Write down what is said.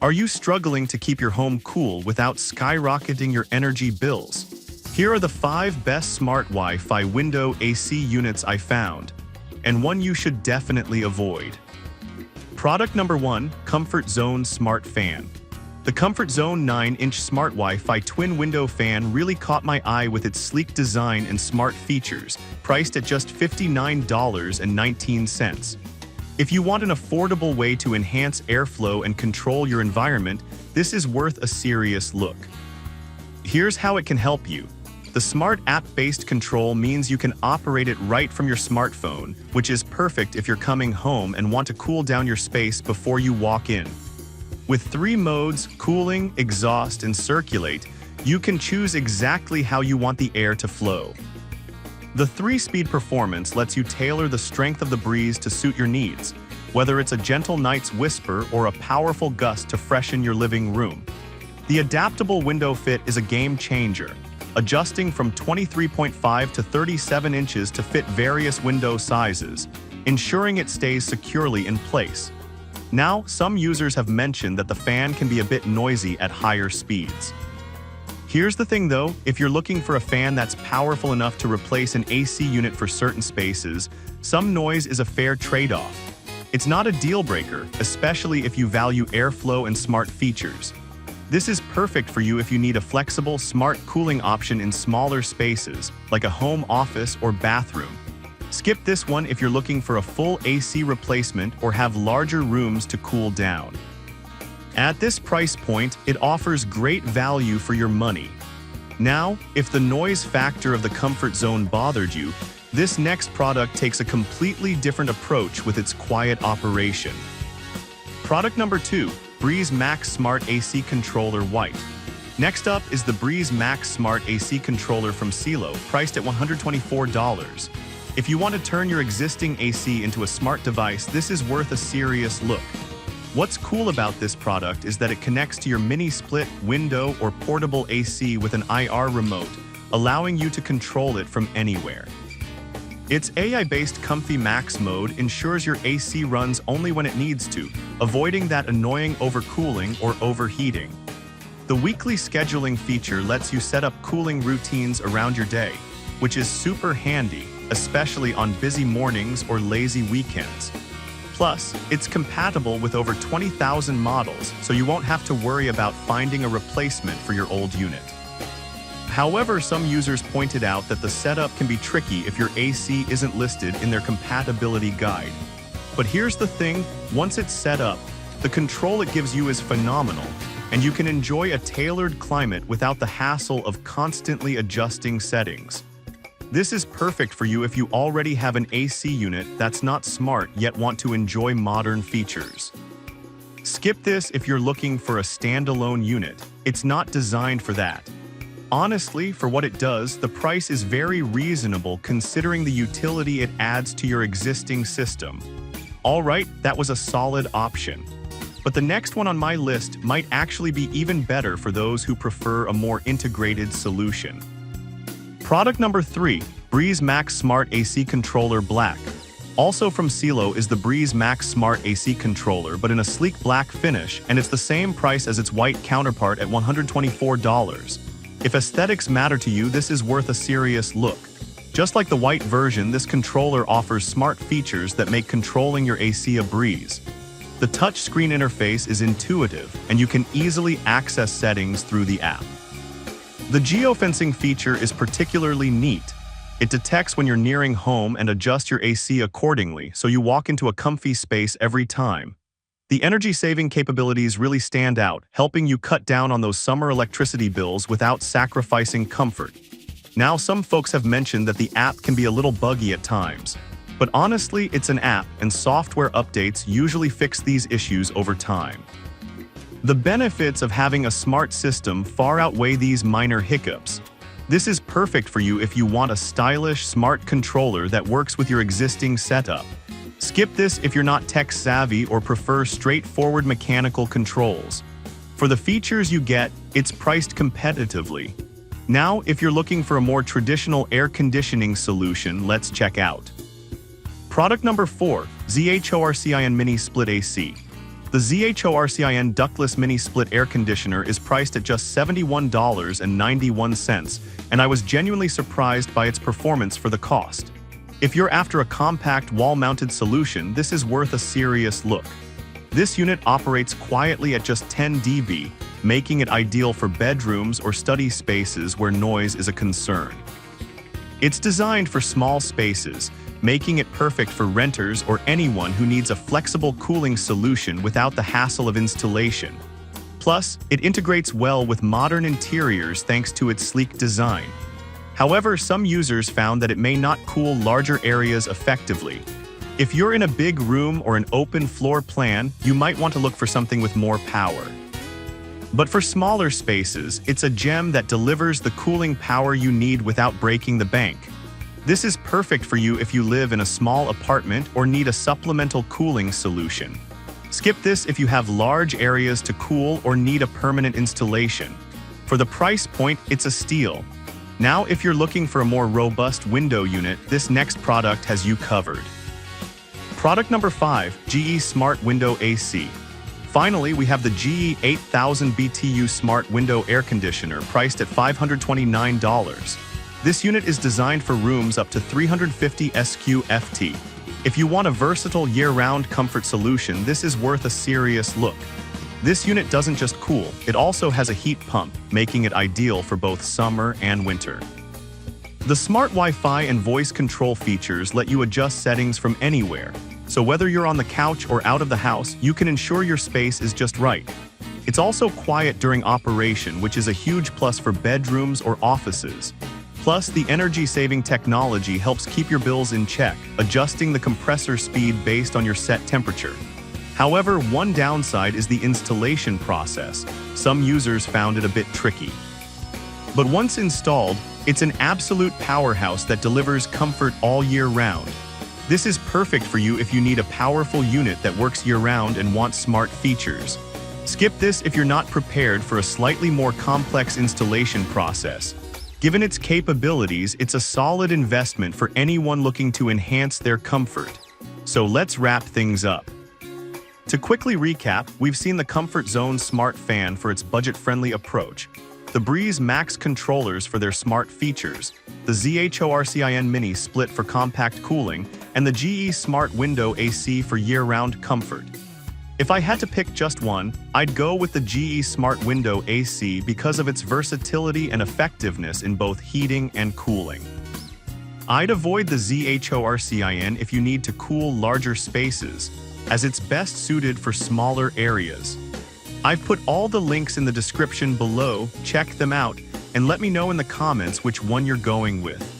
Are you struggling to keep your home cool without skyrocketing your energy bills? Here are the 5 best smart Wi-Fi window AC units I found, and one you should definitely avoid. Product number 1, Comfort Zone Smart Fan. The Comfort Zone 9-inch smart Wi-Fi twin window fan really caught my eye with its sleek design and smart features, priced at just $59.19. If you want an affordable way to enhance airflow and control your environment, this is worth a serious look. Here's how it can help you. The smart app-based control means you can operate it right from your smartphone, which is perfect if you're coming home and want to cool down your space before you walk in. With 3 modes, cooling, exhaust, and circulate, you can choose exactly how you want the air to flow. The 3-speed performance lets you tailor the strength of the breeze to suit your needs, whether it's a gentle night's whisper or a powerful gust to freshen your living room. The adaptable window fit is a game changer, adjusting from 23.5 to 37 inches to fit various window sizes, ensuring it stays securely in place. Now, some users have mentioned that the fan can be a bit noisy at higher speeds. Here's the thing though, if you're looking for a fan that's powerful enough to replace an AC unit for certain spaces, some noise is a fair trade-off. It's not a deal breaker, especially if you value airflow and smart features. This is perfect for you if you need a flexible, smart cooling option in smaller spaces, like a home office or bathroom. Skip this one if you're looking for a full AC replacement or have larger rooms to cool down. At this price point, it offers great value for your money. Now, if the noise factor of the Comfort Zone bothered you, this next product takes a completely different approach with its quiet operation. Product number 2, Breeze Max Smart AC Controller White. Next up is the Breeze Max Smart AC Controller from Silo, priced at $124. If you want to turn your existing AC into a smart device, this is worth a serious look. What's cool about this product is that it connects to your mini-split, window, or portable AC with an IR remote, allowing you to control it from anywhere. Its AI-based Comfy Max mode ensures your AC runs only when it needs to, avoiding that annoying overcooling or overheating. The weekly scheduling feature lets you set up cooling routines around your day, which is super handy, especially on busy mornings or lazy weekends. Plus, it's compatible with over 20,000 models, so you won't have to worry about finding a replacement for your old unit. However, some users pointed out that the setup can be tricky if your AC isn't listed in their compatibility guide. But here's the thing, once it's set up, the control it gives you is phenomenal, and you can enjoy a tailored climate without the hassle of constantly adjusting settings. This is perfect for you if you already have an AC unit that's not smart yet want to enjoy modern features. Skip this if you're looking for a standalone unit. It's not designed for that. Honestly, for what it does, the price is very reasonable considering the utility it adds to your existing system. Alright, that was a solid option. But the next one on my list might actually be even better for those who prefer a more integrated solution. Product number 3, Breeze Max Smart AC Controller Black. Also from Silo is the Breeze Max Smart AC Controller, but in a sleek black finish, and it's the same price as its white counterpart at $124. If aesthetics matter to you, this is worth a serious look. Just like the white version, this controller offers smart features that make controlling your AC a breeze. The touchscreen interface is intuitive, and you can easily access settings through the app. The geofencing feature is particularly neat. It detects when you're nearing home and adjusts your AC accordingly, so you walk into a comfy space every time. The energy-saving capabilities really stand out, helping you cut down on those summer electricity bills without sacrificing comfort. Now, some folks have mentioned that the app can be a little buggy at times. But honestly, it's an app, and software updates usually fix these issues over time. The benefits of having a smart system far outweigh these minor hiccups. This is perfect for you if you want a stylish, smart controller that works with your existing setup. Skip this if you're not tech-savvy or prefer straightforward mechanical controls. For the features you get, it's priced competitively. Now, if you're looking for a more traditional air conditioning solution, let's check out Product number 4, ZHORCIN Mini Split AC. The ZHORCIN ductless mini split air conditioner is priced at just $71.91, and I was genuinely surprised by its performance for the cost. If you're after a compact wall-mounted solution, this is worth a serious look. This unit operates quietly at just 10 dB, making it ideal for bedrooms or study spaces where noise is a concern. It's designed for small spaces, making it perfect for renters or anyone who needs a flexible cooling solution without the hassle of installation. Plus, it integrates well with modern interiors thanks to its sleek design. However, some users found that it may not cool larger areas effectively. If you're in a big room or an open floor plan, you might want to look for something with more power. But for smaller spaces, it's a gem that delivers the cooling power you need without breaking the bank. This is perfect for you if you live in a small apartment or need a supplemental cooling solution. Skip this if you have large areas to cool or need a permanent installation. For the price point, it's a steal. Now, if you're looking for a more robust window unit, this next product has you covered. Product number 5, GE Smart Window AC. Finally, we have the GE 8000 BTU Smart Window Air Conditioner priced at $529. This unit is designed for rooms up to 350 SQ-FT. If you want a versatile year-round comfort solution, this is worth a serious look. This unit doesn't just cool, it also has a heat pump, making it ideal for both summer and winter. The smart Wi-Fi and voice control features let you adjust settings from anywhere, so whether you're on the couch or out of the house, you can ensure your space is just right. It's also quiet during operation, which is a huge plus for bedrooms or offices. Plus, the energy-saving technology helps keep your bills in check, adjusting the compressor speed based on your set temperature. However, one downside is the installation process. Some users found it a bit tricky. But once installed, it's an absolute powerhouse that delivers comfort all year round. This is perfect for you if you need a powerful unit that works year-round and wants smart features. Skip this if you're not prepared for a slightly more complex installation process. Given its capabilities, it's a solid investment for anyone looking to enhance their comfort. So let's wrap things up. To quickly recap, we've seen the Comfort Zone Smart Fan for its budget-friendly approach, the Breeze Max controllers for their smart features, the ZHORCIN Mini Split for compact cooling, and the GE Smart Window AC for year-round comfort. If I had to pick just one, I'd go with the GE Smart Window AC because of its versatility and effectiveness in both heating and cooling. I'd avoid the ZHORCIN if you need to cool larger spaces, as it's best suited for smaller areas. I've put all the links in the description below, check them out, and let me know in the comments which one you're going with.